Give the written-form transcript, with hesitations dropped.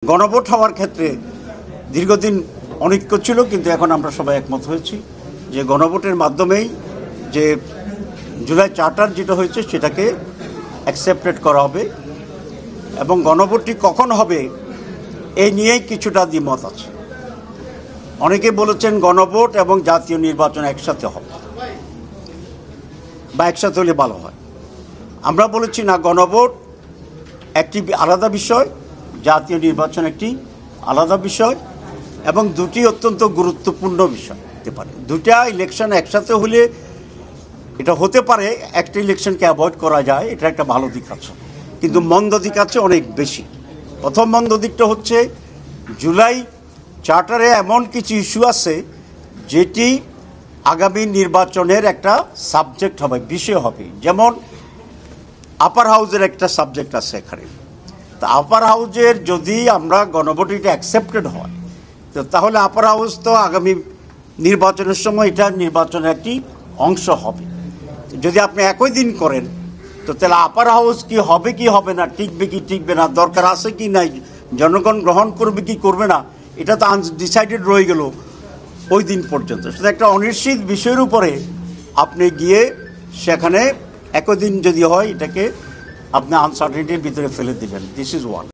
গণভোট হওয়ার ক্ষেত্রে দীর্ঘদিন অনৈক্য ছিল, কিন্তু এখন আমরা সবাই একমত হয়েছি যে গণভোটের মাধ্যমেই যে জুলাই চার্টার যেটা হয়েছে সেটাকে অ্যাকসেপ্টেড করা হবে এবং গণভোটটি কখন হবে এই নিয়েই কিছুটা দ্বিমত আছে। অনেকে বলেছেন গণভোট এবং জাতীয় নির্বাচন একসাথে হবে বা একসাথে হলে ভালো হয়। আমরা বলেছি না, গণভোট একটি আলাদা বিষয়, জাতীয় নির্বাচন একটি আলাদা বিষয় এবং দুটি অত্যন্ত গুরুত্বপূর্ণ বিষয় হতে পারে। দুটা ইলেকশন একসাথে হলে এটা হতে পারে একটা ইলেকশনকে অ্যাভয়েড করা যায়, এটা একটা ভালো দিক আছে, কিন্তু মন্দ দিক আছে অনেক বেশি। প্রথম মন্দ দিকটা হচ্ছে জুলাই চার্টারে এমন কিছু ইস্যু আছে যেটি আগামী নির্বাচনের একটা সাবজেক্ট হবে, বিষয় হবে। যেমন আপার হাউজের একটা সাবজেক্ট আছে এখানে। তা আপার হাউজের যদি আমরা গণভোটটা অ্যাকসেপ্টেড হয় তো তাহলে আপার হাউস তো আগামী নির্বাচনের সময় এটা নির্বাচনের একটি অংশ হবে। যদি আপনি একই দিন করেন তো তাহলে আপার হাউস কি হবে কি হবে না, টিকবে কি টিকবে না, দরকার আছে কি নাই, জনগণ গ্রহণ করবে কি করবে না, এটা তো আনডিসাইডেড রয়ে গেল ওই দিন পর্যন্ত। সেটা একটা অনিশ্চিত বিষয়ের উপরে আপনি গিয়ে সেখানে একই দিন যদি হয় এটাকে আপনি আনসার্টেনিটির ভিতরে ফেলে দিবেন। This is one.